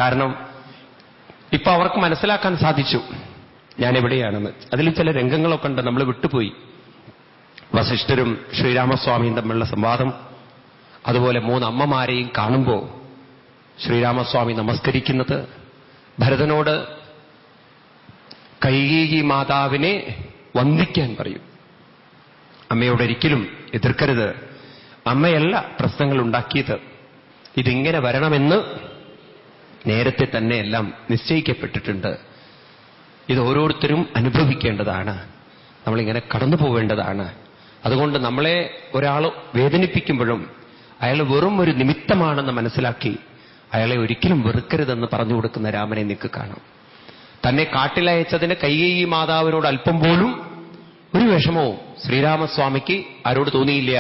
കാരണം ഇപ്പൊ അവർക്ക് മനസ്സിലാക്കാൻ സാധിച്ചു ഞാൻ എവിടെയാണെന്ന്. അതിൽ ചില രംഗങ്ങളൊക്കെ ഉണ്ട്, നമ്മൾ വിട്ടുപോയി. വസിഷ്ഠരും ശ്രീരാമസ്വാമിയും തമ്മിലുള്ള സംവാദം, അതുപോലെ 3 അമ്മമാരെയും കാണുമ്പോൾ ശ്രീരാമസ്വാമി നമസ്കരിക്കുന്നത്, ഭരതനോട് കൈകേയി മാതാവിനെ വന്ദിക്കാൻ പറയും. അമ്മയോടൊരിക്കലും എതിർക്കരുത്, അമ്മയല്ല പ്രശ്നങ്ങൾ ഉണ്ടാക്കിയത്, ഇതിങ്ങനെ വരണമെന്ന് നേരത്തെ തന്നെ എല്ലാം നിശ്ചയിക്കപ്പെട്ടിട്ടുണ്ട്, ഇത് ഓരോരുത്തരും അനുഭവിക്കേണ്ടതാണ്, നമ്മളിങ്ങനെ കടന്നു പോവേണ്ടതാണ്. അതുകൊണ്ട് നമ്മളെ ഒരാൾ വേദനിപ്പിക്കുമ്പോഴും അയാൾ വെറും ഒരു നിമിത്തമാണെന്ന് മനസ്സിലാക്കി അയാളെ ഒരിക്കലും വെറുക്കരുതെന്ന് പറഞ്ഞു കൊടുക്കുന്ന രാമനെ നിങ്ങൾക്ക് കാണാം. തന്നെ കാട്ടിലയച്ചതിന് കൈകേയി മാതാവിനോട് അല്പം പോലും ഒരു വിഷമവും ശ്രീരാമസ്വാമിക്ക് ആരോട് തോന്നിയില്ല,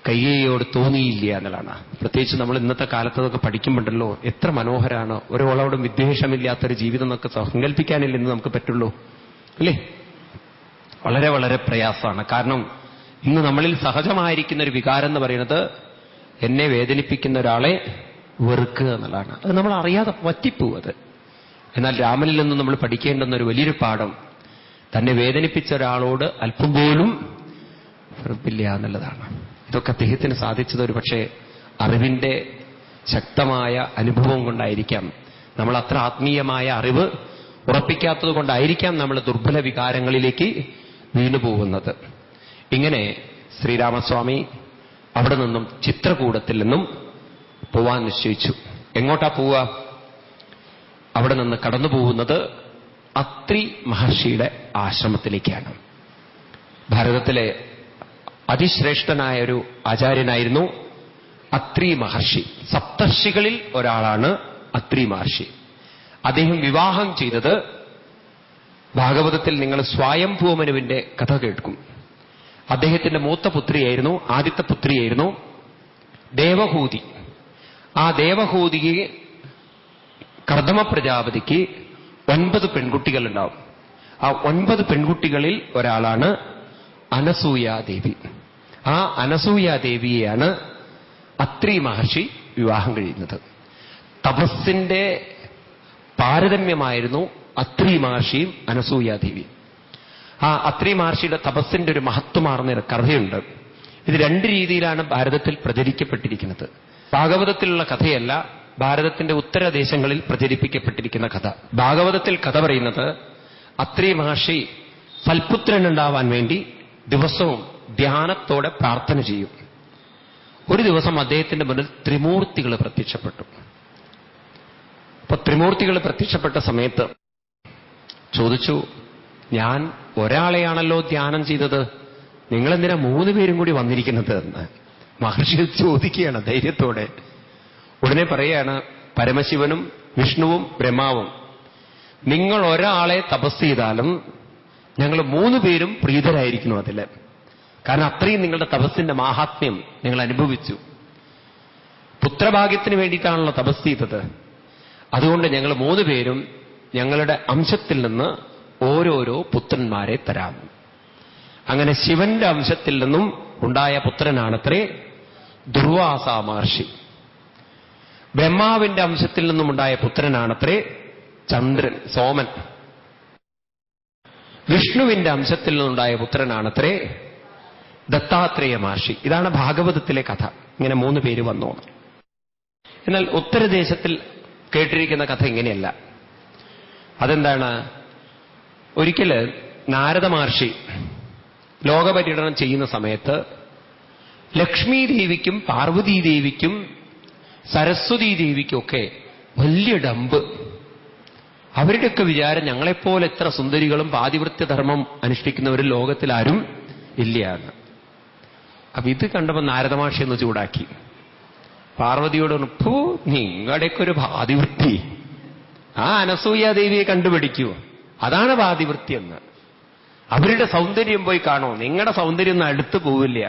കൈകേയിയോട് തോന്നിയില്ല എന്നുള്ളതാണ്. പ്രത്യേകിച്ച് നമ്മൾ ഇന്നത്തെ കാലത്തൊക്കെ പഠിക്കുമ്പോണ്ടല്ലോ എത്ര മനോഹരാണ്, ഒരാളോടും വിദ്വേഷമില്ലാത്തൊരു ജീവിതം എന്നൊക്കെ സങ്കല്പിക്കാനില്ലെന്ന് നമുക്ക് പറ്റുള്ളൂ അല്ലേ? വളരെ വളരെ പ്രയാസമാണ്. കാരണം ഇന്ന് നമ്മളിൽ സഹജമായിരിക്കുന്ന ഒരു വികാരം എന്ന് പറയുന്നത് എന്നെ വേദനിപ്പിക്കുന്ന ഒരാളെ വെറുക്കുക എന്നുള്ളതാണ്. അത് നമ്മൾ അറിയാതെ പറ്റിപ്പോവും അത്. എന്നാൽ രാമനിൽ നിന്ന് നമ്മൾ പഠിക്കേണ്ടുന്ന ഒരു വലിയൊരു പാഠം തന്നെ വേദനിപ്പിച്ച ഒരാളോട് അല്പം പോലും വെറുപ്പില്ല എന്നുള്ളതാണ്. ഇതൊക്കെ അദ്ദേഹത്തിന് സാധിച്ചത് ഒരു പക്ഷേ അറിവിന്റെ ശക്തമായ അനുഭവം കൊണ്ടായിരിക്കാം. നമ്മൾ അത്ര ആത്മീയമായ അറിവ് ഉറപ്പിക്കാത്തത് കൊണ്ടായിരിക്കാം നമ്മൾ ദുർബല വികാരങ്ങളിലേക്ക് വീണുപോകുന്നത്. ഇങ്ങനെ ശ്രീരാമസ്വാമി അവിടെ നിന്നും ചിത്രകൂടത്തിൽ നിന്നും പോവാൻ നിശ്ചയിച്ചു. എങ്ങോട്ടാ പോവുക? അവിടെ നിന്ന് കടന്നു പോകുന്നത് അത്രി മഹർഷിയുടെ ആശ്രമത്തിലേക്കാണ്. ഭാരതത്തിലെ അതിശ്രേഷ്ഠനായ ഒരു ആചാര്യനായിരുന്നു അത്രി മഹർഷി. സപ്തർഷികളിൽ ഒരാളാണ് അത്രി മഹർഷി. അദ്ദേഹം വിവാഹം ചെയ്തത്, ഭാഗവതത്തിൽ നിങ്ങൾ സ്വയംഭൂമനുവിന്റെ കഥ കേൾക്കും. അദ്ദേഹത്തിന്റെ മൂത്ത പുത്രിയായിരുന്നു, ആദ്യത്തെ പുത്രിയായിരുന്നു ദേവഹൂതി. ആ ദേവഹൂതിക്ക് കർദമ പ്രജാപതിക്ക് 9 പെൺകുട്ടികളുണ്ടാവും. ആ 9 പെൺകുട്ടികളിൽ ഒരാളാണ് അനസൂയാദേവി. ആ അനസൂയാദേവിയെയാണ് അത്രി മഹർഷി വിവാഹം കഴിയുന്നത്. തപസ്സിന്റെ പാരതമ്യമായിരുന്നു അത്രി മഹർഷിയും അനസൂയാദേവിയും. ആ അത്രി മഹർഷിയുടെ തപസ്സിന്റെ ഒരു മഹത്വമാർന്ന കഥയുണ്ട്. ഇത് 2 രീതിയിലാണ് ഭാരതത്തിൽ പ്രചരിക്കപ്പെട്ടിരിക്കുന്നത്. ഭാഗവതത്തിലുള്ള കഥയല്ല, ഭാരതത്തിന്റെ ഉത്തരദേശങ്ങളിൽ പ്രചരിപ്പിക്കപ്പെട്ടിരിക്കുന്ന കഥ. ഭാഗവതത്തിൽ കഥ പറയുന്നത് അത്രി മഹർഷി സൽപുത്രനുണ്ടാവാൻ വേണ്ടി ദിവസവും ധ്യാനത്തോടെ പ്രാർത്ഥന ചെയ്യും. ഒരു ദിവസം അദ്ദേഹത്തിന്റെ മുന്നിൽ ത്രിമൂർത്തികൾ പ്രത്യക്ഷപ്പെട്ടു. അപ്പൊ ത്രിമൂർത്തികൾ പ്രത്യക്ഷപ്പെട്ട സമയത്ത് ചോദിച്ചു, ഞാൻ ഒരാളെയാണല്ലോ ധ്യാനം ചെയ്തത്, നിങ്ങളെന്തിനാ 3 പേരും കൂടി വന്നിരിക്കുന്നത് എന്ന് മഹർഷി ചോദിക്കുകയാണ് ധൈര്യത്തോടെ. ഉടനെ പറയാണ് പരമശിവനും വിഷ്ണുവും ബ്രഹ്മാവും, നിങ്ങൾ ഒരാളെ തപസ് ചെയ്താലും ഞങ്ങൾ 3 പേരും പ്രീതരായിരിക്കുന്നു അതിൽ. കാരണം അത്രയും നിങ്ങളുടെ തപസ്സിന്റെ മാഹാത്മ്യം നിങ്ങൾ അനുഭവിച്ചു. പുത്രഭാഗ്യത്തിന് വേണ്ടിയിട്ടാണല്ലോ തപസ് ചെയ്തത്. അതുകൊണ്ട് ഞങ്ങൾ 3 പേരും ഞങ്ങളുടെ അംശത്തിൽ നിന്ന് ഓരോരോ പുത്രന്മാരെ തരാം. അങ്ങനെ ശിവന്റെ അംശത്തിൽ നിന്നും ഉണ്ടായ പുത്രനാണത്രേ ദുർവാസ മഹർഷി. ബ്രഹ്മാവിന്റെ അംശത്തിൽ നിന്നുമുണ്ടായ പുത്രനാണത്രേ ചന്ദ്രൻ, സോമൻ. വിഷ്ണുവിന്റെ അംശത്തിൽ നിന്നുണ്ടായ പുത്രനാണത്രേ ദത്താത്രേയ മഹർഷി. ഇതാണ് ഭാഗവതത്തിലെ കഥ. ഇങ്ങനെ 3 പേര് വന്നു. എന്നാൽ ഉത്തരദേശത്തിൽ കേട്ടിരിക്കുന്ന കഥ ഇങ്ങനെയല്ല. അതെന്താണ്? ഒരിക്കല് നാരദ മഹർഷി ലോകപര്യടനം ചെയ്യുന്ന സമയത്ത് ലക്ഷ്മി ദേവിക്കും പാർവതീദേവിക്കും സരസ്വതീ ദേവിക്കുമൊക്കെ വലിയ ഡമ്പ്. അവരുടെയൊക്കെ വിചാരം ഞങ്ങളെപ്പോലെ എത്ര സുന്ദരികളും പാതിവൃത്യധർമ്മം അനുഷ്ഠിക്കുന്നവരും ലോകത്തിലാരും ഇല്ലയാണ്. അപ്പൊ ഇത് കണ്ടപ്പോൾ നാരദ മഹർഷി ഒന്ന് ചൂടാക്കി. പാർവതിയോട് പറഞ്ഞു, നിങ്ങളുടെയൊക്കെ ഒരു പാതിവൃത്തി, ആ അനസൂയാദേവിയെ കണ്ടുപിടിക്കൂ, അതാണ് പാതിവൃത്തി എന്ന്. അവരുടെ സൗന്ദര്യം പോയി കാണോ, നിങ്ങളുടെ സൗന്ദര്യം ഒന്നും അടുത്ത് പോവില്ല.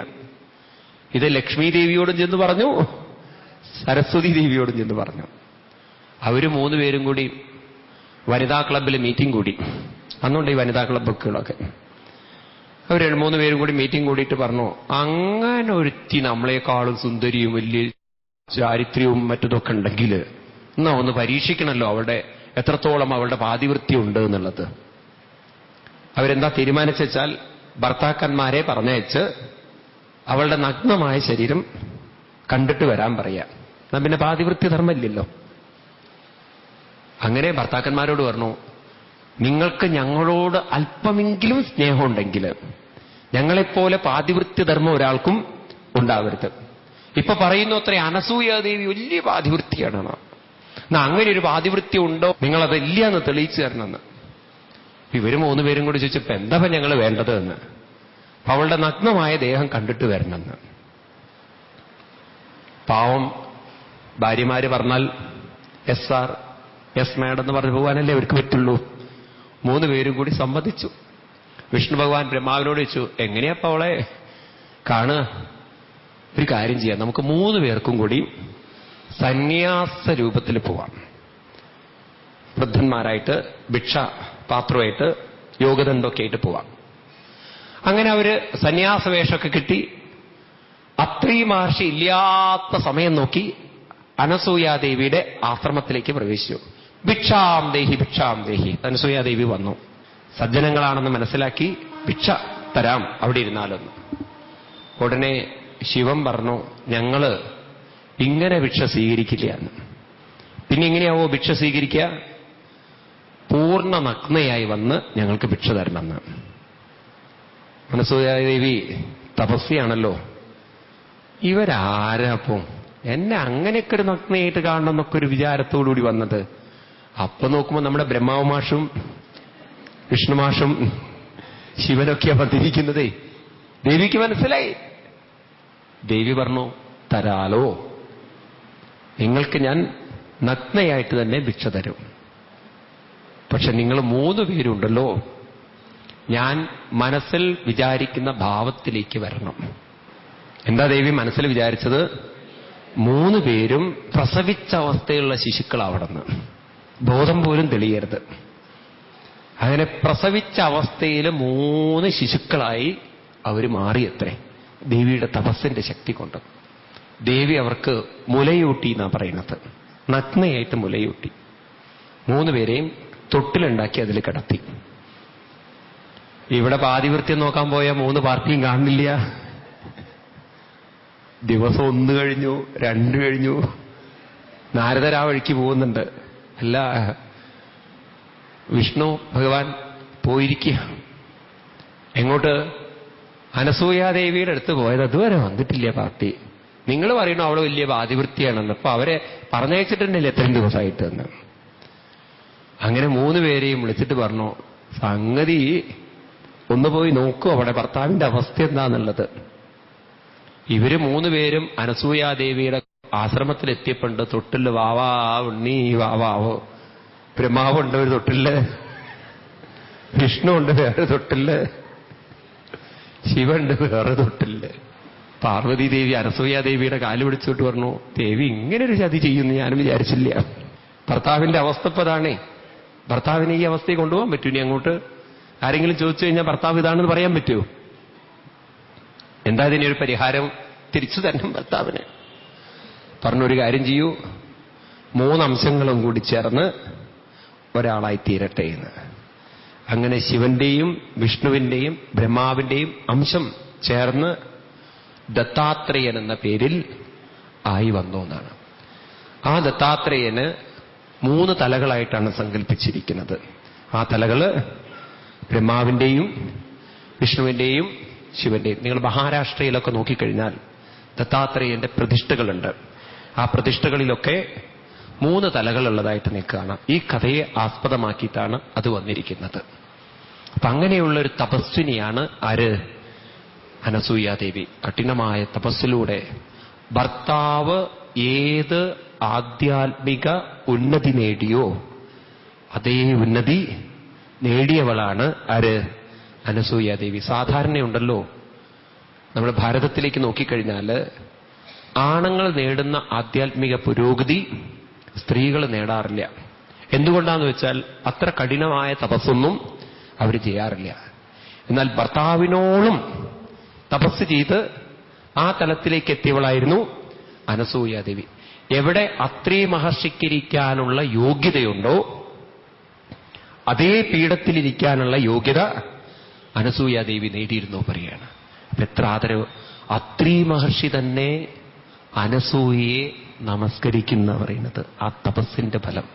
ഇത് ലക്ഷ്മി ദേവിയോടും ചെന്ന് പറഞ്ഞു, സരസ്വതി ദേവിയോടും ചെന്ന് പറഞ്ഞു. അവര് 3 പേരും കൂടി വനിതാ ക്ലബിൽ മീറ്റിംഗ് കൂടി. അന്നുണ്ട് ഈ വനിതാ ക്ലബ്ബുകളൊക്കെ. അവർ 3 പേരും കൂടി മീറ്റിംഗ് കൂടിയിട്ട് പറഞ്ഞു, അങ്ങനെ ഒരുത്തി നമ്മളെക്കാളും സുന്ദരിയും വലിയ ചാരിത്ര്യവും മറ്റതൊക്കെ ഉണ്ടെങ്കിൽ എന്നാ ഒന്ന് പരീക്ഷിക്കണമല്ലോ അവളുടെ എത്രത്തോളം അവളുടെ പാതിവൃത്തി ഉണ്ട് എന്നുള്ളത്. അവരെന്താ തീരുമാനിച്ചാൽ ഭർത്താക്കന്മാരെ പറഞ്ഞയച്ച് അവളുടെ നഗ്നമായ ശരീരം കണ്ടിട്ട് വരാൻ പറയാ. എന്നാ പിന്നെ പാതിവൃത്തി ധർമ്മമില്ലല്ലോ. അങ്ങനെ ഭർത്താക്കന്മാരോട് പറഞ്ഞു, നിങ്ങൾക്ക് ഞങ്ങളോട് അല്പമെങ്കിലും സ്നേഹമുണ്ടെങ്കിൽ ഞങ്ങളെപ്പോലെ പാതിവൃത്യ ധർമ്മം ഒരാൾക്കും ഉണ്ടാവരുത്. ഇപ്പൊ പറയുന്നു അത്ര അനസൂയാദേവി വലിയ പാതിവൃത്തിയാണ്. എന്നാ അങ്ങനെ ഒരു പാതിവൃത്തി ഉണ്ടോ, നിങ്ങളത് ഇല്ല എന്ന് തെളിയിച്ചു തരണമെന്ന്. ഇവര് 3 പേരും കൂടി ചോദിച്ചപ്പോ എന്താ ഞങ്ങൾ വേണ്ടത് എന്ന്. അവളുടെ നഗ്നമായ ദേഹം കണ്ടിട്ട് വരണമെന്ന്. പാവം ഭാര്യമാര് പറഞ്ഞാൽ എസ് സാർ, എസ് മാഡം എന്ന് പറഞ്ഞു പോകാനല്ലേ അവർക്ക് പറ്റുള്ളൂ. 3 പേരും കൂടി സമ്മതിച്ചു. വിഷ്ണു ഭഗവാൻ ബ്രഹ്മാവിനോട് ചോദിച്ചു, എങ്ങനെയപ്പ അവളെ കാണുക? ഒരു കാര്യം ചെയ്യാം, നമുക്ക് 3 പേർക്കും കൂടി സന്യാസ രൂപത്തിൽ പോവാം. വൃദ്ധന്മാരായിട്ട് ഭിക്ഷ പാത്രമായിട്ട് യോഗദണ്ഡൊക്കെ ആയിട്ട് പോവാം. അങ്ങനെ അവര് സന്യാസവേഷമൊക്കെ കിട്ടി അത്രി മഹർഷി ഇല്ലാത്ത സമയം നോക്കി അനസൂയാദേവിയുടെ ആശ്രമത്തിലേക്ക് പ്രവേശിച്ചു. ഭിക്ഷാം ദേഹി ഭിക്ഷാം ദേഹി. അനസൂയാദേവി വന്നു. സജ്ജനങ്ങളാണെന്ന് മനസ്സിലാക്കി ഭിക്ഷ തരാം, അവിടെ ഇരുന്നാലൊന്ന്. ഉടനെ ശിവൻ പറഞ്ഞു, ഞങ്ങള് ഇങ്ങനെ ഭിക്ഷ സ്വീകരിക്കില്ല എന്ന്. പിന്നെ എങ്ങനെയാവോ ഭിക്ഷ സ്വീകരിക്കുക? പൂർണ്ണ നഗ്നയായി വന്ന് ഞങ്ങൾക്ക് ഭിക്ഷ തരണമെന്ന്. അനസൂയാദേവി തപസ്യാണല്ലോ. ഇവരാരപ്പം എന്നെ അങ്ങനെയൊക്കെ ഒരു നഗ്നയായിട്ട് കാണണം എന്നൊക്കെ ഒരു വിചാരത്തോടുകൂടി വന്നത്. അപ്പൊ നോക്കുമ്പോൾ നമ്മുടെ ബ്രഹ്മാവുമാഷും വിഷ്ണുമാഷും ശിവനൊക്കെയാ വന്നിരിക്കുന്നതേ. ദേവിക്ക് മനസ്സിലായി. ദേവി പറഞ്ഞു, തരാലോ, നിങ്ങൾക്ക് ഞാൻ നഗ്നയായിട്ട് തന്നെ ഭിക്ഷ തരും. പക്ഷെ നിങ്ങൾ 3 പേരുണ്ടല്ലോ, ഞാൻ മനസ്സിൽ വിചാരിക്കുന്ന ഭാവത്തിലേക്ക് വരണം. എന്താ ദേവി മനസ്സിൽ വിചാരിച്ചത്? 3 പേരും പ്രസവിച്ച അവസ്ഥയുള്ള ശിശുക്കളാവണമെന്ന്. ബോധം പോലും തെളിയരുത്. അങ്ങനെ പ്രസവിച്ച അവസ്ഥയിൽ 3 ശിശുക്കളായി അവർ മാറിയത്രേ ദേവിയുടെ തപസ്സിന്റെ ശക്തി കൊണ്ട്. ദേവി അവർക്ക് മുലയൂട്ടി എന്നാ പറയുന്നത്. നഗ്നയായിട്ട് മുലയൂട്ടി. 3 പേരെയും തൊട്ടിലുണ്ടാക്കി അതിൽ കിടത്തി. ഇവിടെ പാതിവൃത്യം നോക്കാൻ പോയ 3 പാർട്ടിയും കാണുന്നില്ല. ദിവസം 1 കഴിഞ്ഞു, 2 കഴിഞ്ഞു. നാരദരാ വഴിക്ക് പോകുന്നുണ്ട്. അല്ല, വിഷ്ണു ഭഗവാൻ പോയിരിക്കുക. എങ്ങോട്ട്? അനസൂയാദേവിയുടെ അടുത്ത് പോയത്. അതുവരെ വന്നിട്ടില്ല പാർട്ടി. നിങ്ങൾ പറയണു അവള് വലിയ പാതിവൃത്തിയാണെന്ന്. അപ്പൊ അവരെ പറഞ്ഞയച്ചിട്ടുണ്ടല്ലേ എത്രയും ദിവസമായിട്ട് എന്ന്. അങ്ങനെ 3 പേരെയും വിളിച്ചിട്ട് പറഞ്ഞു, സംഗതി ഒന്ന് പോയി നോക്കൂ അവിടെ ഭർത്താവിന്റെ അവസ്ഥ എന്താന്നുള്ളത്. ഇവര് 3 പേരും അനസൂയാദേവിയുടെ ആശ്രമത്തിലെത്തിയപ്പോണ്ട് തൊട്ടില് വാവാ ഉണ്ണി വാവാവോ. ബ്രഹ്മാവുണ്ട് ഒരു തൊട്ടില്, വിഷ്ണു ഉണ്ട് വേറെ തൊട്ടില്, ശിവണ്ട് വേറെ തൊട്ടില്. പാർവതി ദേവി അനസൂയാദേവിയുടെ കാല് പിടിച്ചോട്ട് പറഞ്ഞു, ദേവി ഇങ്ങനൊരു ചതി ചെയ്യുമെന്ന് ഞാനും വിചാരിച്ചില്ല. ഭർത്താവിന്റെ അവസ്ഥ ഇപ്പൊ അതാണേ. ഭർത്താവിനെ ഈ അവസ്ഥയെ കൊണ്ടുപോകാൻ പറ്റൂ? ഇനി അങ്ങോട്ട് ആരെങ്കിലും ചോദിച്ചു കഴിഞ്ഞാൽ ഭർത്താവ് ഇതാണെന്ന് പറയാൻ പറ്റുമോ? എന്താ ഇതിനൊരു പരിഹാരം? തിരിച്ചു തരണം ഭർത്താവിന്. പറഞ്ഞൊരു കാര്യം ചെയ്യൂ, 3 അംശങ്ങളും കൂടി ചേർന്ന് ഒരാളായി തീരട്ടെ എന്ന്. അങ്ങനെ ശിവന്റെയും വിഷ്ണുവിന്റെയും ബ്രഹ്മാവിന്റെയും അംശം ചേർന്ന് ദത്താത്രേയൻ എന്ന പേരിൽ ആയി വന്നു എന്നാണ്. ആ ദത്താത്രേയന് 3 തലകളായിട്ടാണ് സങ്കല്പിച്ചിരിക്കുന്നത്. ആ തലകള് ബ്രഹ്മാവിന്റെയും വിഷ്ണുവിന്റെയും ശിവന്റെയും. നിങ്ങൾ മഹാരാഷ്ട്രയിലൊക്കെ നോക്കിക്കഴിഞ്ഞാൽ ദത്താത്രേയന്റെ പ്രതിഷ്ഠകളുണ്ട്. ആ പ്രതിഷ്ഠകളിലൊക്കെ 3 തലകളുള്ളതായിട്ട് നിങ്ങൾക്ക് കാണാം. ഈ കഥയെ ആസ്പദമാക്കിയിട്ടാണ് അത് വന്നിരിക്കുന്നത്. അപ്പൊ അങ്ങനെയുള്ളൊരു തപസ്വിനിയാണ് ആര്? അനസൂയാദേവി. കഠിനമായ തപസ്സിലൂടെ ഭർത്താവ് ഏത് ആധ്യാത്മിക ഉന്നതി നേടിയോ അതേ ഉന്നതി നേടിയവളാണ് ആര്? അനസൂയാദേവി. സാധാരണയുണ്ടല്ലോ, നമ്മൾ ഭാരതത്തിലേക്ക് നോക്കിക്കഴിഞ്ഞാൽ ആണുങ്ങൾ നേടുന്ന ആധ്യാത്മിക പുരോഗതി സ്ത്രീകൾ നേടാറില്ല. എന്തുകൊണ്ടാന്ന് വെച്ചാൽ അത്ര കഠിനമായ തപസ്സൊന്നും അവർ ചെയ്യാറില്ല. എന്നാൽ ഭർത്താവിനോളം തപസ് ചെയ്ത് ആ തലത്തിലേക്ക് എത്തിയവളായിരുന്നു അനസൂയാദേവി. എവിടെ അത്രി മഹർഷിക്കിരിക്കാനുള്ള യോഗ്യതയുണ്ടോ അതേ പീഠത്തിലിരിക്കാനുള്ള യോഗ്യത അനസൂയാദേവി നേടിയിരുന്നു പറയാണ്. എത്ര ആദരവ്! അത്രി മഹർഷി തന്നെ അനസൂയയെ നമസ്കരിക്കുന്ന പറയുന്നത് ആ തപസ്സിന്റെ ഫലം.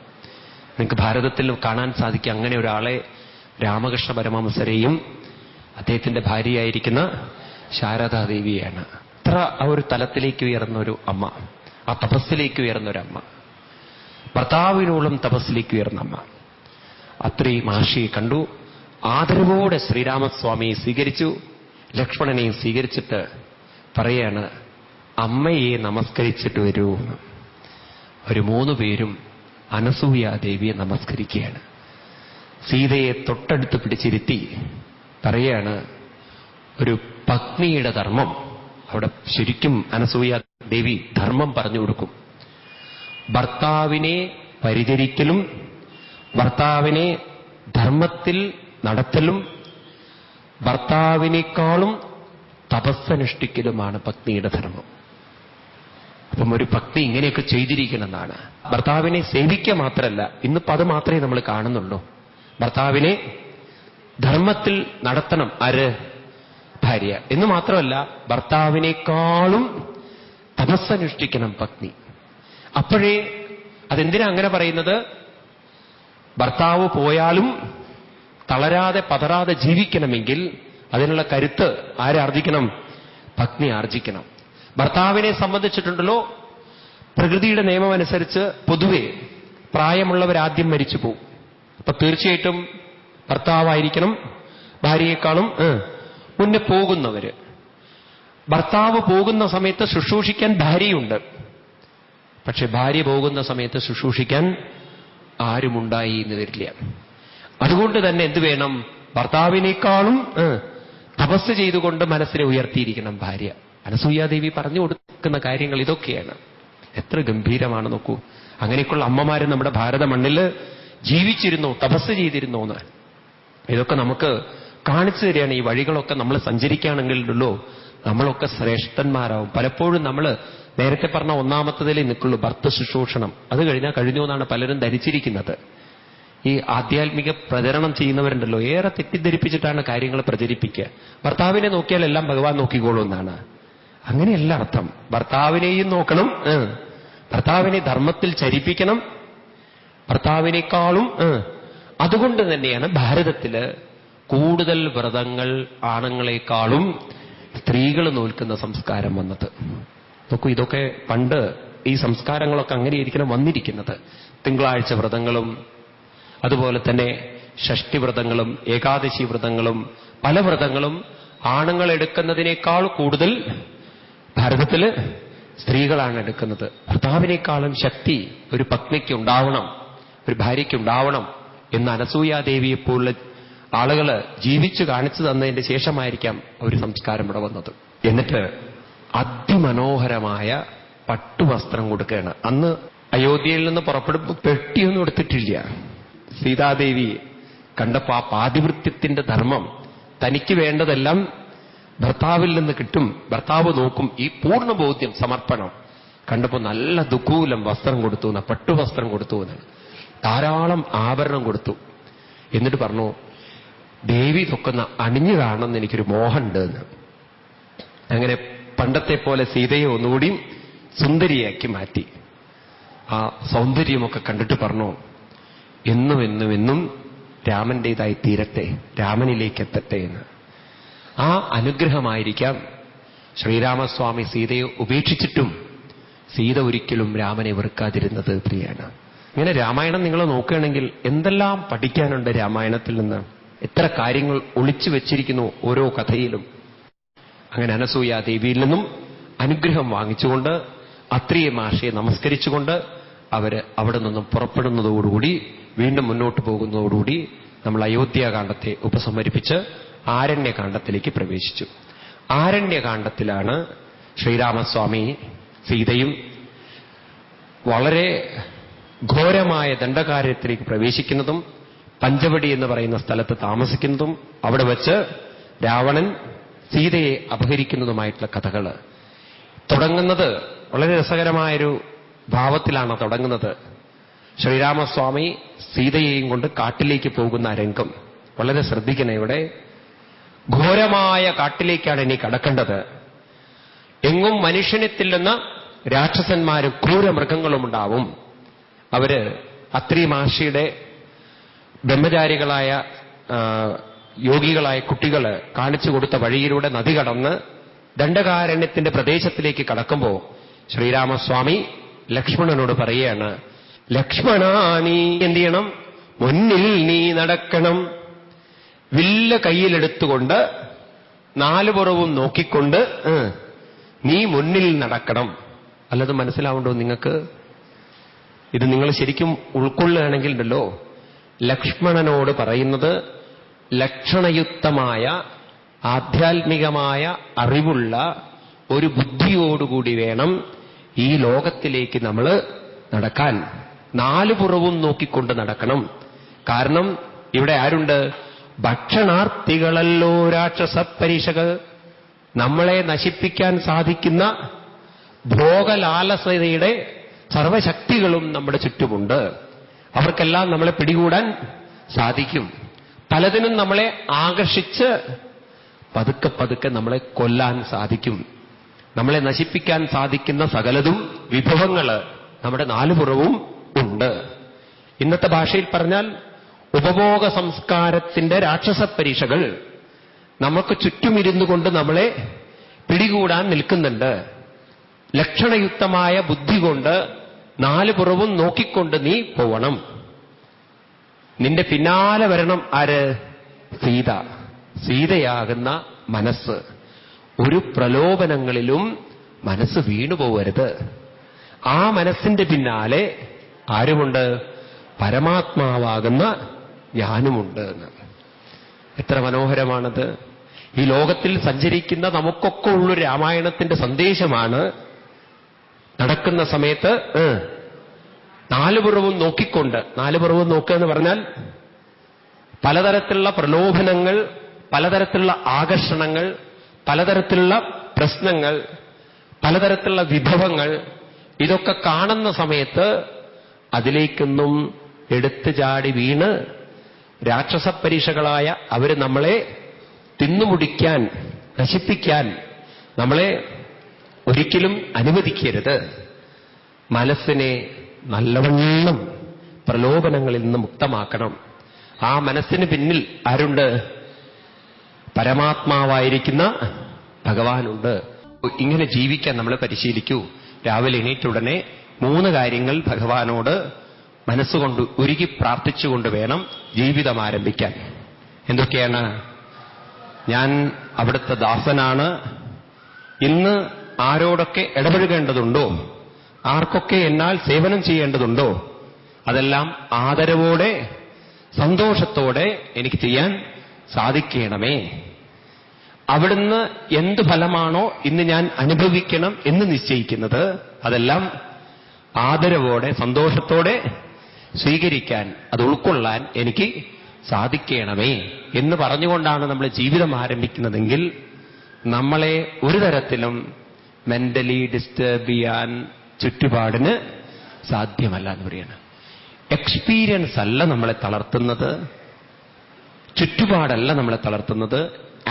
നിങ്ങൾക്ക് ഭാരതത്തിൽ കാണാൻ സാധിക്കും അങ്ങനെ ഒരാളെ, രാമകൃഷ്ണ പരമഹംസരെയും അദ്ദേഹത്തിന്റെ ഭാര്യയായിരിക്കുന്ന ശാരദാദേവിയാണ്. അത്ര ആ ഒരു തലത്തിലേക്ക് ഉയർന്ന ഒരു അമ്മ, ആ തപസ്സിലേക്ക് ഉയർന്ന ഒരമ്മ, ഭർത്താവിനോളം തപസ്സിലേക്ക് ഉയർന്ന അമ്മ. അത്രി മഹർഷിയെ കണ്ടു, ആദരവോടെ ശ്രീരാമസ്വാമിയെ സ്വീകരിച്ചു, ലക്ഷ്മണനെയും സ്വീകരിച്ചിട്ട് പറയാണ്, അമ്മയെ നമസ്കരിച്ചിട്ട് വരൂ. ഒരു 3 പേരും അനസൂയാദേവിയെ നമസ്കരിക്കുകയാണ്. സീതയെ തൊട്ടടുത്ത് പിടിച്ചിരുത്തി പറയാണ്, ഒരു പത്നിയുടെ ധർമ്മം. അവിടെ ശരിക്കും അനസൂയാദേവി ധർമ്മം പറഞ്ഞു കൊടുക്കും. ഭർത്താവിനെ പരിചരിക്കലും ഭർത്താവിനെ ധർമ്മത്തിൽ നടത്തലും ഭർത്താവിനേക്കാളും തപസ്സനുഷ്ഠിക്കലുമാണ് പത്നിയുടെ ധർമ്മം. അപ്പം ഒരു പത്നി ഇങ്ങനെയൊക്കെ ചെയ്തിരിക്കണമെന്നാണ്. ഭർത്താവിനെ സേവിക്കുക മാത്രമല്ല, ഇന്നിപ്പോൾ അത് മാത്രമേ നമ്മൾ കാണുന്നുള്ളൂ. ഭർത്താവിനെ ധർമ്മത്തിൽ നടത്തണം ആര്? ഭാര്യ. എന്ന് മാത്രമല്ല, ഭർത്താവിനേക്കാളും തപസ്സനുഷ്ഠിക്കണം പത്നി. അപ്പോഴേ അതെന്തിനാ അങ്ങനെ പറയുന്നത്? ഭർത്താവ് പോയാലും തളരാതെ പതറാതെ ജീവിക്കണമെങ്കിൽ അതിനുള്ള കരുത്ത് ആരാർജിക്കണം? പത്നി ആർജിക്കണം. ഭർത്താവിനെ സംബന്ധിച്ചിട്ടുണ്ടല്ലോ, പ്രകൃതിയുടെ നിയമം അനുസരിച്ച് പൊതുവെ പ്രായമുള്ളവരാദ്യം മരിച്ചു പോകും. അപ്പൊ തീർച്ചയായിട്ടും ഭർത്താവായിരിക്കണം ഭാര്യയെക്കാളും മുന്നേ പോകുന്നവര്. ഭർത്താവ് പോകുന്ന സമയത്ത് ശുശ്രൂഷിക്കാൻ ഭാര്യയുണ്ട്, പക്ഷെ ഭാര്യ പോകുന്ന സമയത്ത് ശുശ്രൂഷിക്കാൻ ആരുമുണ്ടായി എന്ന് വരില്ല. അതുകൊണ്ട് തന്നെ എന്ത് വേണം? ഭർത്താവിനേക്കാളും തപസ് ചെയ്തുകൊണ്ട് മനസ്സിനെ ഉയർത്തിയിരിക്കണം ഭാര്യ. അനസൂയാദേവി പറഞ്ഞു കൊടുക്കുന്ന കാര്യങ്ങൾ ഇതൊക്കെയാണ്. എത്ര ഗംഭീരമാണ് നോക്കൂ. അങ്ങനെയൊക്കെയുള്ള അമ്മമാര് നമ്മുടെ ഭാരത മണ്ണിൽ ജീവിച്ചിരുന്നു, തപസ് ചെയ്തിരുന്നു എന്ന്. ഇതൊക്കെ നമുക്ക് കാണിച്ചു തരികയാണ്. ഈ വഴികളൊക്കെ നമ്മൾ സഞ്ചരിക്കുകയാണെങ്കിലല്ലോ നമ്മളൊക്കെ ശ്രേഷ്ഠന്മാരാവും. പലപ്പോഴും നമ്മൾ നേരത്തെ പറഞ്ഞ ഒന്നാമത്തതിലേ നിൽക്കുള്ളൂ, ഭർത്തൃ ശുശ്രൂഷണം. അത് കഴിഞ്ഞാൽ കഴിഞ്ഞു എന്നാണ് പലരും ധരിച്ചിരിക്കുന്നത്. ഈ ആധ്യാത്മിക പ്രചരണം ചെയ്യുന്നവരുണ്ടല്ലോ, ഏറെ തെറ്റിദ്ധരിപ്പിച്ചിട്ടാണ് കാര്യങ്ങൾ പ്രചരിപ്പിക്കുക. ഭർത്താവിനെ നോക്കിയാൽ എല്ലാം ഭഗവാൻ നോക്കിക്കോളൂ എന്നാണ്. അങ്ങനെയല്ല അർത്ഥം. ഭർത്താവിനെയും നോക്കണം, ഭർത്താവിനെ ധർമ്മത്തിൽ ചരിപ്പിക്കണം, ഭർത്താവിനേക്കാളും. അതുകൊണ്ട് തന്നെയാണ് ഭാരതത്തില് കൂടുതൽ വ്രതങ്ങൾ ആണുങ്ങളെക്കാളും സ്ത്രീകൾ നോൽക്കുന്ന സംസ്കാരം വന്നത്. നോക്കൂ, ഇതൊക്കെ പണ്ട് ഈ സംസ്കാരങ്ങളൊക്കെ അങ്ങനെയായിരിക്കണം വന്നിരിക്കുന്നത്. തിങ്കളാഴ്ച വ്രതങ്ങളും അതുപോലെ തന്നെ ഷഷ്ടിവ്രതങ്ങളും ഏകാദശി വ്രതങ്ങളും പല വ്രതങ്ങളും ആണുങ്ങൾ എടുക്കുന്നതിനേക്കാൾ കൂടുതൽ ഭാരതത്തില് സ്ത്രീകളാണ് എടുക്കുന്നത്. ഭർത്താവിനേക്കാളും ശക്തി ഒരു പത്നിക്ക് ഉണ്ടാവണം, ഒരു ഭാര്യയ്ക്ക് ഉണ്ടാവണം എന്ന് അനസൂയാദേവിയെപ്പോലുള്ള ആളുകൾ ജീവിച്ചു കാണിച്ചു തന്നതിന്റെ ശേഷമായിരിക്കാം ഒരു സംസ്കാരം ഇവിടെ വന്നത്. എന്നിട്ട് അതിമനോഹരമായ പട്ടുവസ്ത്രം കൊടുക്കുകയാണ്. അന്ന് അയോധ്യയിൽ നിന്ന് പുറപ്പെടുമ്പോൾ പെട്ടിയൊന്നും എടുത്തിട്ടില്ല. സീതാദേവി കണ്ടപ്പോ ആ പാതിവൃത്യത്തിന്റെ ധർമ്മം, തനിക്ക് വേണ്ടതെല്ലാം ഭർത്താവിൽ നിന്ന് കിട്ടും, ഭർത്താവ് നോക്കും, ഈ പൂർണ്ണ ബോധ്യം, സമർപ്പണം കണ്ടപ്പോ നല്ല ദുഃഖൂലം വസ്ത്രം കൊടുത്തു എന്ന്, പട്ടുവസ്ത്രം കൊടുത്തു എന്നാണ്. ധാരാളം ആഭരണം കൊടുത്തു. എന്നിട്ട് പറഞ്ഞു, ദേവി ഇതൊക്കെ അണിഞ്ഞു കാണുമെന്ന് എനിക്കൊരു മോഹമുണ്ട് എന്ന്. അങ്ങനെ പണ്ടത്തെ പോലെ സീതയെ ഒന്നുകൂടി സുന്ദരിയാക്കി മാറ്റി. ആ സൗന്ദര്യമൊക്കെ കണ്ടിട്ട് പറഞ്ഞു, എന്നും എന്നും എന്നും രാമന്റേതായി തീരട്ടെ, രാമനിലേക്ക് എത്തട്ടെ എന്ന്. ആ അനുഗ്രഹമായിരിക്കാം ശ്രീരാമസ്വാമി സീതയെ ഉപേക്ഷിച്ചിട്ടും സീത ഒരിക്കലും രാമനെ വെറുക്കാതിരുന്നത് പ്രിയാണ്. ഇങ്ങനെ രാമായണം നിങ്ങൾ നോക്കുകയാണെങ്കിൽ എന്തെല്ലാം പഠിക്കാനുണ്ട് രാമായണത്തിൽ നിന്ന്. എത്ര കാര്യങ്ങൾ ഒളിച്ചു വെച്ചിരിക്കുന്നു ഓരോ കഥയിലും. അങ്ങനെ അനസൂയാദേവിയിൽ നിന്നും അനുഗ്രഹം വാങ്ങിച്ചുകൊണ്ട് അത്രിയ മഹർഷിയെ നമസ്കരിച്ചുകൊണ്ട് അവര് അവിടെ നിന്നും പുറപ്പെടുന്നതോടുകൂടി, വീണ്ടും മുന്നോട്ട് പോകുന്നതോടുകൂടി നമ്മൾ അയോധ്യാകാന്ഡത്തെ ഉപസംഹരിപ്പിച്ച് ആരണ്യകാന്ഡത്തിലേക്ക് പ്രവേശിച്ചു. ആരണ്യകാന്ഡത്തിലാണ് ശ്രീരാമസ്വാമി സീതയും വളരെ ഘോരമായ ദണ്ഡകാര്യത്തിലേക്ക് പ്രവേശിക്കുന്നതും പഞ്ചവടി എന്ന് പറയുന്ന സ്ഥലത്ത് താമസിക്കുന്നതും അവിടെ വച്ച് രാവണൻ സീതയെ അപഹരിക്കുന്നതുമായിട്ടുള്ള കഥകൾ തുടങ്ങുന്നത് വളരെ രസകരമായൊരു ഭാവത്തിലാണ് തുടങ്ങുന്നത്. ശ്രീരാമസ്വാമി സീതയെയും കൊണ്ട് കാട്ടിലേക്ക് പോകുന്ന രംഗം വളരെ ശ്രദ്ധിക്കണം. ഇവിടെ ഘോരമായ കാട്ടിലേക്കാണ് ഇനി കടക്കേണ്ടത്. എങ്ങും മനുഷ്യനെ തില്ലുന്ന രാക്ഷസന്മാരും ക്രൂരമൃഗങ്ങളും ഉണ്ടാവും. അവര് അത്രി മഹർഷിയുടെ ബ്രഹ്മചാരികളായ യോഗികളായ കുട്ടികൾ കാണിച്ചു കൊടുത്ത വഴിയിലൂടെ നദി കടന്ന് ദണ്ഡകാരണ്യത്തിന്റെ പ്രദേശത്തിലേക്ക് കടക്കുമ്പോൾ ശ്രീരാമസ്വാമി ലക്ഷ്മണനോട് പറയുകയാണ്, ലക്ഷ്മണ, നീ എന്ത് ചെയ്യണം? മുന്നിൽ നീ നടക്കണം. വില്ല കയ്യിലെടുത്തുകൊണ്ട് നാലുപുറവും നോക്കിക്കൊണ്ട് നീ മുന്നിൽ നടക്കണം. അല്ലത് മനസ്സിലാവുണ്ടോ നിങ്ങൾക്ക്? ഇത് നിങ്ങൾ ശരിക്കും ഉൾക്കൊള്ളുകയാണെങ്കിൽ ഉണ്ടല്ലോ, ലക്ഷ്മണനോട് പറയുന്നത് ലക്ഷണയുക്തമായ ആധ്യാത്മികമായ അറിവുള്ള ഒരു ബുദ്ധിയോടുകൂടി വേണം ഈ ലോകത്തിലേക്ക് നമ്മൾ നടക്കാൻ. നാലുപുറവും നോക്കിക്കൊണ്ട് നടക്കണം. കാരണം ഇവിടെ ആരുണ്ട്? ഭക്ഷണാർത്ഥികളല്ലോ രാക്ഷസപരിഷകൾ. നമ്മളെ നശിപ്പിക്കാൻ സാധിക്കുന്ന ഭോഗലാലസതയുടെ സർവശക്തികളും നമ്മുടെ ചുറ്റുമുണ്ട്. അവർക്കെല്ലാം നമ്മളെ പിടികൂടാൻ സാധിക്കും. പലതിനും നമ്മളെ ആകർഷിച്ച് പതുക്കെ പതുക്കെ നമ്മളെ കൊല്ലാൻ സാധിക്കും. നമ്മളെ നശിപ്പിക്കാൻ സാധിക്കുന്ന സകലതും വിഭവങ്ങൾ നമ്മുടെ നാലുപുറവും ഉണ്ട്. ഇന്നത്തെ ഭാഷയിൽ പറഞ്ഞാൽ ഉപഭോഗ സംസ്കാരത്തിന്റെ രാക്ഷസപരീക്ഷകൾ നമുക്ക് ചുറ്റുമിരുന്നു കൊണ്ട് നമ്മളെ പിടികൂടാൻ നിൽക്കുന്നുണ്ട്. ലക്ഷണയുക്തമായ ബുദ്ധി കൊണ്ട് നാലുപുറവും നോക്കിക്കൊണ്ട് നീ പോവണം. നിന്റെ പിന്നാലെ വരണം ആര്? സീത. സീതയാകുന്ന മനസ്സ്. ഒരു പ്രലോഭനങ്ങളിലും മനസ്സ് വീണുപോകരുത്. ആ മനസ്സിന്റെ പിന്നാലെ ആരുമുണ്ട്? പരമാത്മാവാകുന്ന ഞാനുമുണ്ട് എന്ന്. എത്ര മനോഹരമാണത്! ഈ ലോകത്തിൽ സഞ്ചരിക്കുന്ന നമുക്കൊക്കെ ഉള്ളൊരു രാമായണത്തിന്റെ സന്ദേശമാണ്. നടക്കുന്ന സമയത്ത് നാലുപുറവും നോക്കിക്കൊണ്ട്, നാലുപുറവും നോക്കുക എന്ന് പറഞ്ഞാൽ പലതരത്തിലുള്ള പ്രലോഭനങ്ങൾ, പലതരത്തിലുള്ള ആകർഷണങ്ങൾ, പലതരത്തിലുള്ള പ്രശ്നങ്ങൾ, പലതരത്തിലുള്ള വിഭവങ്ങൾ, ഇതൊക്കെ കാണുന്ന സമയത്ത് അതിലേക്കൊന്നും എടുത്തു ചാടി വീണ് രാക്ഷസപരീക്ഷകളായ അവര് നമ്മളെ തിന്നുമുടിക്കാൻ, നശിപ്പിക്കാൻ നമ്മളെ ഒരിക്കലും അനുവദിക്കരുത്. മനസ്സിനെ നല്ലവണ്ണം പ്രലോഭനങ്ങളിൽ നിന്ന് മുക്തമാക്കണം. ആ മനസ്സിന് പിന്നിൽ ആരുണ്ട്? പരമാത്മാവായിരിക്കുന്ന ഭഗവാനുണ്ട്. ഇങ്ങനെ ജീവിക്കാൻ നമ്മൾ പരിശീലിക്കൂ. രാവിലെ എണീറ്റുടനെ 3 കാര്യങ്ങൾ ഭഗവാനോട് മനസ്സുകൊണ്ട് ഉരുകി പ്രാർത്ഥിച്ചുകൊണ്ട് വേണം ജീവിതം ആരംഭിക്കാൻ. എന്തൊക്കെയാണ്? ഞാൻ അവിടുത്തെ ദാസനാണ്. ഇന്ന് ആരോടൊക്കെ ഇടപഴകേണ്ടതുണ്ടോ, ആർക്കൊക്കെ എന്നാൽ സേവനം ചെയ്യേണ്ടതുണ്ടോ, അതെല്ലാം ആദരവോടെ സന്തോഷത്തോടെ എനിക്ക് ചെയ്യാൻ സാധിക്കണമേ. അവിടുന്ന് എന്ത് ഫലമാണോ ഇന്ന് ഞാൻ അനുഭവിക്കണം എന്ന് നിശ്ചയിക്കുന്നത്, അതെല്ലാം ആദരവോടെ സന്തോഷത്തോടെ സ്വീകരിക്കാൻ, അത് ഉൾക്കൊള്ളാൻ എനിക്ക് സാധിക്കണമേ എന്ന് പറഞ്ഞുകൊണ്ടാണ് നമ്മൾ ജീവിതം ആരംഭിക്കുന്നതെങ്കിൽ നമ്മളെ ഒരു തരത്തിലും മെന്റലി ഡിസ്റ്റർബ് ചെയ്യാൻ ചുറ്റുപാടിന് സാധ്യമല്ല എന്ന് പറയാണ്. എക്സ്പീരിയൻസ് അല്ല നമ്മളെ തളർത്തുന്നത്, ചുറ്റുപാടല്ല നമ്മളെ തളർത്തുന്നത്,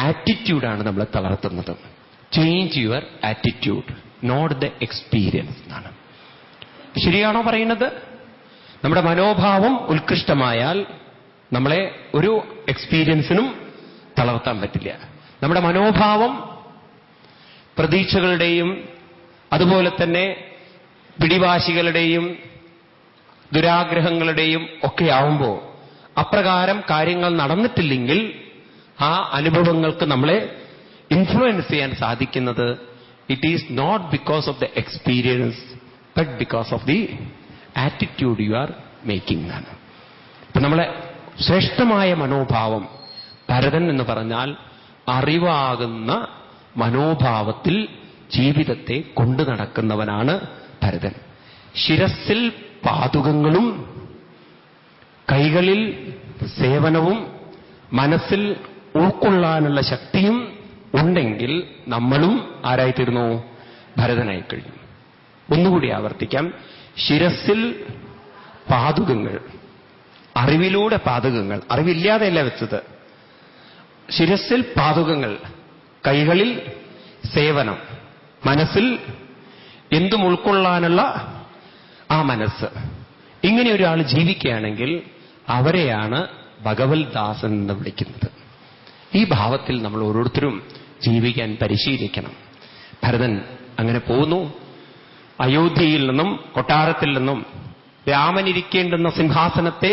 ആറ്റിറ്റ്യൂഡാണ് നമ്മളെ തളർത്തുന്നത്. Change your attitude, not the experience എന്നാണ്. ശരിയാണോ പറയുന്നത്? നമ്മുടെ മനോഭാവം ഉത്കൃഷ്ടമായാൽ നമ്മളെ ഒരു എക്സ്പീരിയൻസിനും തളർത്താൻ പറ്റില്ല. നമ്മുടെ മനോഭാവം പ്രതീക്ഷകളുടെയും അതുപോലെ തന്നെ പിടിവാശികളുടെയും ദുരാഗ്രഹങ്ങളുടെയും ഒക്കെ ആവുമ്പോൾ അപ്രകാരം കാര്യങ്ങൾ നടന്നിട്ടില്ലെങ്കിൽ ആ അനുഭവങ്ങൾക്ക് നമ്മളെ ഇൻഫ്ലുവൻസ് ചെയ്യാൻ സാധിക്കുന്നത് it is not because of the experience but because of the attitude you are making എന്നാണ്. ഇപ്പൊ നമ്മളെ ശ്രേഷ്ഠമായ മനോഭാവം, ഭരതൻ എന്ന് പറഞ്ഞാൽ അറിവാകുന്ന മനോഭാവത്തിൽ ജീവിതത്തെ കൊണ്ടു നടക്കുന്നവനാണ് ഭരതൻ. ശിരസ്സിൽ പാതുകങ്ങളും കൈകളിൽ സേവനവും മനസ്സിൽ ഉൾക്കൊള്ളാനുള്ള ശക്തിയും ഉണ്ടെങ്കിൽ നമ്മളും ആരായിത്തീരുന്നു? ഭരതനായി കഴിഞ്ഞു. ഒന്നുകൂടി ആവർത്തിക്കാം. ശിരസിൽ പാതുകങ്ങൾ, അറിവിലൂടെ പാതുകങ്ങൾ, അറിവില്ലാതെയല്ല വെച്ചത്. ശിരസിൽ പാതുകങ്ങൾ, കൈകളിൽ സേവനം, മനസ്സിൽ എന്തും ഉൾക്കൊള്ളാനുള്ള ആ മനസ്സ്. ഇങ്ങനെ ഒരാൾ ജീവിക്കുകയാണെങ്കിൽ അവരെയാണ് ഭഗവത് ദാസൻ എന്ന് വിളിക്കുന്നത്. ഈ ഭാവത്തിൽ നമ്മൾ ഓരോരുത്തരും ജീവിക്കാൻ പരിശീലിക്കണം. ഭരതൻ അങ്ങനെ പോകുന്നു. അയോധ്യയിൽ നിന്നും, കൊട്ടാരത്തിൽ നിന്നും രാമനിരിക്കേണ്ടുന്ന സിംഹാസനത്തെ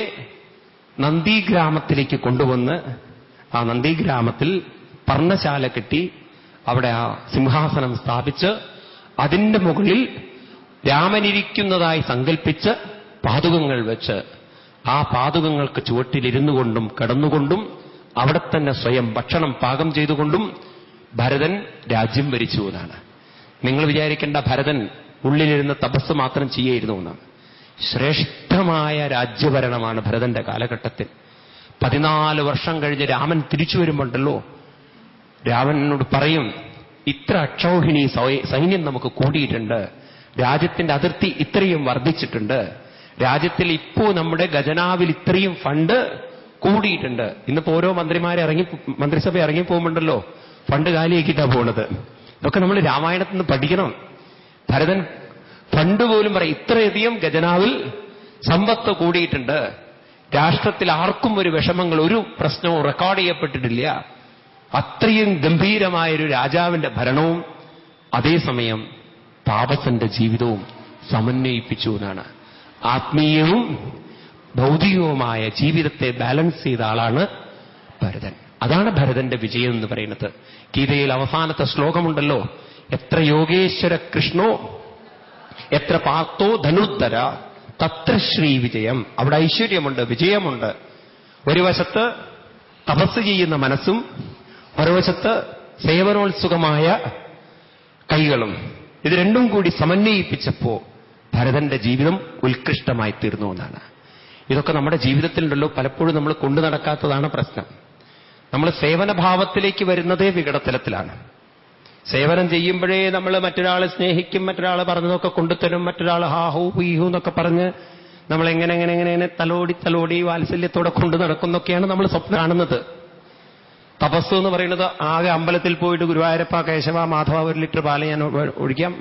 നന്ദിഗ്രാമത്തിലേക്ക് കൊണ്ടുവന്ന് ആ നന്ദിഗ്രാമത്തിൽ പർണശാല കെട്ടി അവിടെ ആ സിംഹാസനം സ്ഥാപിച്ച് അതിന്റെ മുകളിൽ രാമനിരിക്കുന്നതായി സങ്കല്പിച്ച് പാതുകങ്ങൾ വെച്ച് ആ പാതുകങ്ങൾക്ക് ചുവട്ടിലിരുന്നു കൊണ്ടും കിടന്നുകൊണ്ടും അവിടെ തന്നെ സ്വയം ഭക്ഷണം പാകം ചെയ്തുകൊണ്ടും ഭരതൻ രാജ്യം ഭരിച്ചു എന്നാണ്. നിങ്ങൾ വിചാരിക്കേണ്ട ഭരതൻ ഉള്ളിലിരുന്ന് തപസ് മാത്രം ചെയ്യായിരുന്നു എന്നാണ്. ശ്രേഷ്ഠമായ രാജ്യഭരണമാണ് ഭരതന്റെ കാലഘട്ടത്തിൽ. 14 വർഷം കഴിഞ്ഞ് രാമൻ തിരിച്ചു വരുമ്പോണ്ടല്ലോ, രാവണനോട് പറയും, ഇത്ര അക്ഷൗഹിണി സൈന്യം നമുക്ക് കൂടിയിട്ടുണ്ട്, രാജ്യത്തിന്റെ അതിർത്തി ഇത്രയും വർദ്ധിച്ചിട്ടുണ്ട്, രാജ്യത്തിൽ ഇപ്പോ നമ്മുടെ ഖജനാവിൽ ഇത്രയും ഫണ്ട് കൂടിയിട്ടുണ്ട്. ഇന്നിപ്പോ ഓരോ മന്ത്രിസഭ ഇറങ്ങി പോകുമ്പോണ്ടല്ലോ ഫണ്ട് കാലിയാക്കിയിട്ടാ പോണത്. ഇതൊക്കെ നമ്മൾ രാമായണത്തിൽ നിന്ന് പഠിക്കണം. ഭരതൻ ഫണ്ട് പോലും പറയും, ഇത്രയധികം ഖജനാവിൽ സമ്പത്ത് കൂടിയിട്ടുണ്ട്, രാഷ്ട്രത്തിൽ ആർക്കും ഒരു വിഷമങ്ങൾ, ഒരു പ്രശ്നവും റെക്കോർഡ് ചെയ്യപ്പെട്ടിട്ടില്ല. അത്രയും ഗംഭീരമായൊരു രാജാവിന്റെ ഭരണവും അതേസമയം താപസന്റെ ജീവിതവും സമന്വയിപ്പിച്ചു എന്നാണ്. ആത്മീയവും ഭൗതികവുമായ ജീവിതത്തെ ബാലൻസ് ചെയ്ത ആളാണ് ഭരതൻ. അതാണ് ഭരതന്റെ വിജയം എന്ന് പറയുന്നത്. ഗീതയിൽ അവസാനത്തെ ശ്ലോകമുണ്ടല്ലോ, എത്ര യോഗേശ്വര കൃഷ്ണോ എത്ര പാർത്തോ ധനുർധര തത്ര ശ്രീ വിജയം. അവിടെ ഐശ്വര്യമുണ്ട്, വിജയമുണ്ട്. ഒരു വശത്ത് തപസ് ചെയ്യുന്ന മനസ്സും മറുവശത്ത് സേവനോത്സുകമായ കൈകളും, ഇത് രണ്ടും കൂടി സമന്വയിപ്പിച്ചപ്പോ ഭരതന്റെ ജീവിതം ഉത്കൃഷ്ടമായി തീർന്നു എന്നാണ്. ഇതൊക്കെ നമ്മുടെ ജീവിതത്തിലുണ്ടല്ലോ, പലപ്പോഴും നമ്മൾ കൊണ്ടു നടക്കാത്തതാണ് പ്രശ്നം. നമ്മൾ സേവനഭാവത്തിലേക്ക് വരുന്നതേ വികടത്തലത്തിലാണ്. സേവനം ചെയ്യുമ്പോഴേ നമ്മൾ മറ്റൊരാളെ സ്നേഹിക്കും, മറ്റൊരാളെ പറഞ്ഞതൊക്കെ കൊണ്ടുതരും, മറ്റൊരാൾ ഹാഹു ഹീഹു എന്നൊക്കെ പറഞ്ഞ് നമ്മളെങ്ങനെ തലോടി വാത്സല്യത്തോടെ കൊണ്ടു നടക്കുന്നൊക്കെയാണ് നമ്മൾ സ്വപ്നം കാണുന്നത്. തപസ് എന്ന് പറയുന്നത് ആകെ അമ്പലത്തിൽ പോയിട്ട് ഗുരുവായൂരപ്പ, കേശവ, മാധവ 1 ലിറ്റർ പാല് ഞാൻ ഒഴിക്കാം,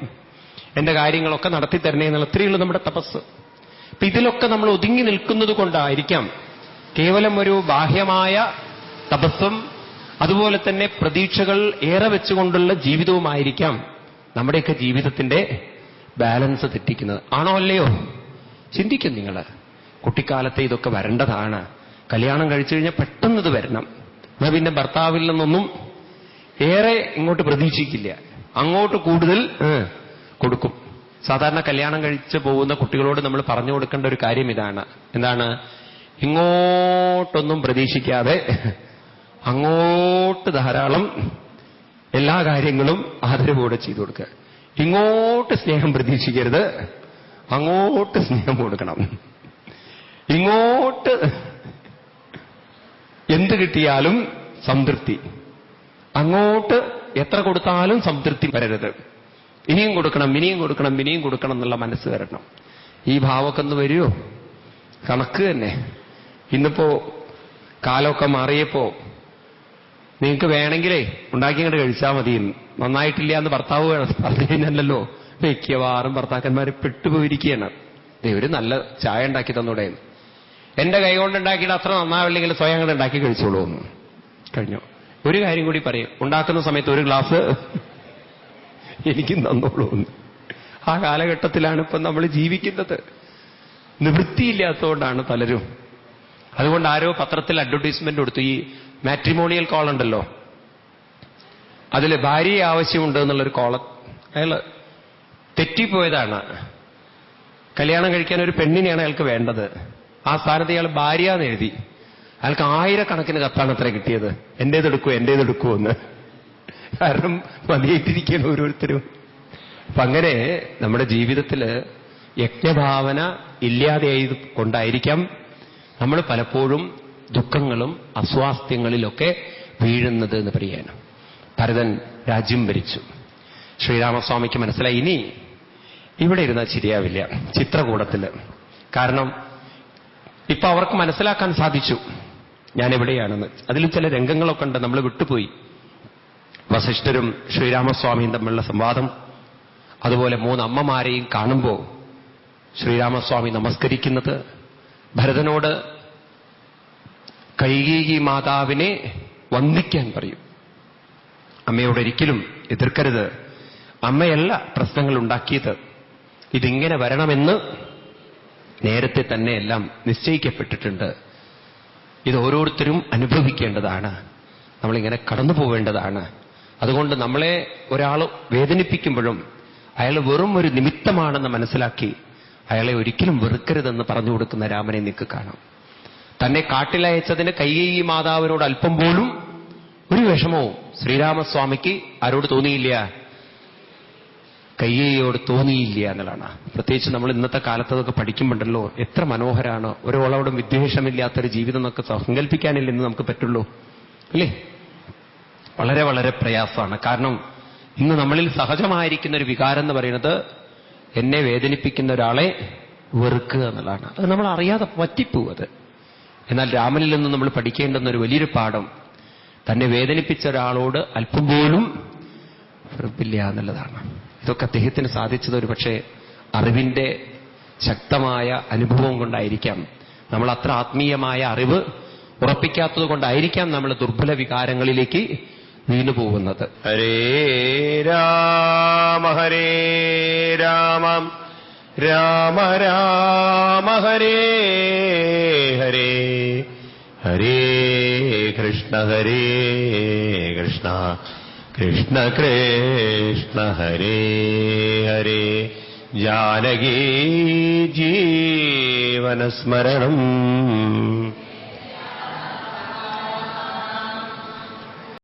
എന്റെ കാര്യങ്ങളൊക്കെ നടത്തി തരണേ എന്നുള്ള ഇത്രയുള്ളൂ നമ്മുടെ തപസ്. അപ്പൊ ഇതിലൊക്കെ നമ്മൾ ഒതുങ്ങി നിൽക്കുന്നത് കൊണ്ടായിരിക്കാം കേവലം ഒരു ബാഹ്യമായ തപസ്സും അതുപോലെ തന്നെ പ്രതീക്ഷകൾ ഏറെ വെച്ചുകൊണ്ടുള്ള ജീവിതവുമായിരിക്കാം നമ്മുടെയൊക്കെ ജീവിതത്തിന്റെ ബാലൻസ് തെറ്റിക്കുന്നത്. ആണോ അല്ലയോ? ചിന്തിക്കും നിങ്ങൾ. കുട്ടിക്കാലത്തെ ഇതൊക്കെ വരേണ്ടതാണ്. കല്യാണം കഴിച്ചു കഴിഞ്ഞാൽ പെട്ടെന്ന് ഇത് വരണം. എന്നാൽ പിന്നെ ഭർത്താവിൽ നിന്നൊന്നും ഏറെ ഇങ്ങോട്ട് പ്രതീക്ഷിക്കില്ല, അങ്ങോട്ട് കൂടുതൽ കൊടുക്കും. സാധാരണ കല്യാണം കഴിച്ച് പോകുന്ന കുട്ടികളോട് നമ്മൾ പറഞ്ഞു കൊടുക്കേണ്ട ഒരു കാര്യം ഇതാണ്. എന്താണ്? ഇങ്ങോട്ടൊന്നും പ്രതീക്ഷിക്കാതെ അങ്ങോട്ട് ധാരാളം എല്ലാ കാര്യങ്ങളും ആദരവോടെ ചെയ്തു കൊടുക്കുക. ഇങ്ങോട്ട് സ്നേഹം പ്രതീക്ഷിക്കരുത്, അങ്ങോട്ട് സ്നേഹം കൊടുക്കണം. ഇങ്ങോട്ട് എന്ത് കിട്ടിയാലും സംതൃപ്തി, അങ്ങോട്ട് എത്ര കൊടുത്താലും സംതൃപ്തി വരരുത്. ഇനിയും കൊടുക്കണം, ഇനിയും കൊടുക്കണം, ഇനിയും കൊടുക്കണം എന്നുള്ള മനസ്സ് വരണം. ഈ ഭാവമൊക്കെ ഒന്ന് വരുമോ? കണക്ക് തന്നെ. ഇന്നിപ്പോ കാലമൊക്കെ മാറിയപ്പോ നിങ്ങൾക്ക് വേണമെങ്കിലേ ഉണ്ടാക്കിങ്ങോട്ട് കഴിച്ചാൽ മതി. നന്നായിട്ടില്ല എന്ന് ഭർത്താവ് പറഞ്ഞു കഴിഞ്ഞല്ലോ, മിക്കവാറും ഭർത്താക്കന്മാർ പെട്ടുപോയിരിക്കുകയാണ്. ഒരു നല്ല ചായ ഉണ്ടാക്കി തന്നൂടെ, എന്റെ കൈ കൊണ്ട് ഉണ്ടാക്കിയിട്ട് അത്ര നന്നാവില്ലെങ്കിൽ സ്വയം അങ്ങോട്ട് ഉണ്ടാക്കി കഴിച്ചോളൂ എന്ന് കഴിഞ്ഞു. ഒരു കാര്യം കൂടി പറയും, ഉണ്ടാക്കുന്ന സമയത്ത് ഒരു ഗ്ലാസ് എനിക്കും തന്നോളൂ എന്ന്. ആ കാലഘട്ടത്തിലാണ് ഇപ്പം നമ്മൾ ജീവിക്കുന്നത്. നിവൃത്തിയില്ലാത്തതുകൊണ്ടാണ് പലരും. അതുകൊണ്ട് ആരോ പത്രത്തിൽ അഡ്വർടൈസ്മെന്റ് കൊടുത്തു, ഈ മാട്രിമോണിയൽ കോൾ ഉണ്ടല്ലോ, അതിൽ ഭാര്യയെ ആവശ്യമുണ്ട് എന്നുള്ളൊരു കോള്. അയാൾ തെറ്റിപ്പോയതാണ്. കല്യാണം കഴിക്കാൻ ഒരു പെണ്ണിനെയാണ് അയാൾക്ക് വേണ്ടത്. ആ സ്ഥാനത്ത് ഇയാൾ ഭാര്യ എന്ന് എഴുതി. അയാൾക്ക് 1000 കത്താണ് അത്ര കിട്ടിയത്, എന്റേതെടുക്കൂ എന്ന്. കാരണം മതിയേറ്റിരിക്കുകയാണ് ഓരോരുത്തരും. അപ്പൊ അങ്ങനെ നമ്മുടെ ജീവിതത്തിൽ യജ്ഞഭാവന ഇല്ലാതെയായത് കൊണ്ടായിരിക്കാം നമ്മൾ പലപ്പോഴും ദുഃഖങ്ങളും അസ്വാസ്ഥ്യങ്ങളിലൊക്കെ വീഴുന്നത് എന്ന് പറയാനും. ഭരതൻ രാജ്യം ഭരിച്ചു. ശ്രീരാമസ്വാമിക്ക് മനസ്സിലായി, ഇനി ഇവിടെ ഇരുന്നാൽ ശരിയാവില്ല, ചിത്രകൂടത്തിൽ. കാരണം ഇപ്പൊ അവർക്ക് മനസ്സിലാക്കാൻ സാധിച്ചു ഞാൻ എവിടെയാണെന്ന്. അതിൽ ചില രംഗങ്ങളൊക്കെ ഉണ്ട്, നമ്മൾ വിട്ടുപോയി. വസിഷ്ഠരും ശ്രീരാമസ്വാമിയും തമ്മിലുള്ള സംവാദം, അതുപോലെ 3 അമ്മമാരെയും കാണുമ്പോൾ ശ്രീരാമസ്വാമി നമസ്കരിക്കുന്നത്, ഭരതനോട് കൈകേയി മാതാവിനെ വന്ദിക്കാൻ പറയും. അമ്മയോടൊരിക്കലും എതിർക്കരുത്, അമ്മയല്ല പ്രശ്നങ്ങൾ ഉണ്ടാക്കിയത്, ഇതിങ്ങനെ വരണമെന്ന് നേരത്തെ തന്നെ എല്ലാം നിശ്ചയിക്കപ്പെട്ടിട്ടുണ്ട്, ഇത് ഓരോരുത്തരും അനുഭവിക്കേണ്ടതാണ്, നമ്മളിങ്ങനെ കടന്നു പോവേണ്ടതാണ്. അതുകൊണ്ട് നമ്മളെ ഒരാൾ വേദനിപ്പിക്കുമ്പോഴും അയാൾ വെറും ഒരു നിമിത്തമാണെന്ന് മനസ്സിലാക്കി അയാളെ ഒരിക്കലും വെറുക്കരുതെന്ന് പറഞ്ഞു കൊടുക്കുന്ന രാമനെ നിങ്ങൾക്ക് കാണാം. തന്നെ കാട്ടിലയച്ചതിന് കൈകേയി മാതാവിനോട് അല്പം പോലും ഒരു വിഷമവും ശ്രീരാമസ്വാമിക്ക് ആരോട് തോന്നിയില്ല, കൈകേയിയോട് തോന്നിയില്ല എന്നുള്ളതാണ്. പ്രത്യേകിച്ച് നമ്മൾ ഇന്നത്തെ കാലത്തൊക്കെ പഠിക്കുമ്പോണ്ടല്ലോ എത്ര മനോഹരാണ്, ഒരാളോടും വിദ്വേഷമില്ലാത്തൊരു ജീവിതം എന്നൊക്കെ സങ്കല്പിക്കാനില്ലെന്ന് നമുക്ക് പറ്റുള്ളൂ അല്ലേ? വളരെ വളരെ പ്രയാസമാണ്. കാരണം ഇന്ന് നമ്മളിൽ സഹജമായിരിക്കുന്ന ഒരു വികാരം എന്ന് പറയുന്നത് എന്നെ വേദനിപ്പിക്കുന്ന ഒരാളെ വെറുക്കുക എന്നുള്ളതാണ്. അത് നമ്മൾ അറിയാതെ പറ്റിപ്പോവത്. എന്നാൽ രാമനിൽ നിന്ന് നമ്മൾ പഠിക്കേണ്ടുന്ന ഒരു വലിയൊരു പാഠം, തന്നെ വേദനിപ്പിച്ച ഒരാളോട് അല്പം പോലും വെറുപ്പില്ല എന്നുള്ളതാണ്. ഇതൊക്കെ അദ്ദേഹത്തിന് സാധിച്ചത് ഒരു പക്ഷേ അറിവിന്റെ ശക്തമായ അനുഭവം കൊണ്ടായിരിക്കാം. നമ്മൾ അത്ര ആത്മീയമായ അറിവ് ഉറപ്പിക്കാത്തത് കൊണ്ടായിരിക്കാം നമ്മൾ ദുർബല വികാരങ്ങളിലേക്ക് വീണു പോകുന്നത്. ഹരേ രാമ ഹരേ രാമ രാമ രാമ ഹരേ ഹരേ ഹരേ കൃഷ്ണ കൃഷ്ണ കൃഷ്ണ ഹരേ ഹരേ ജാനകീ ജീവനസ്മരണം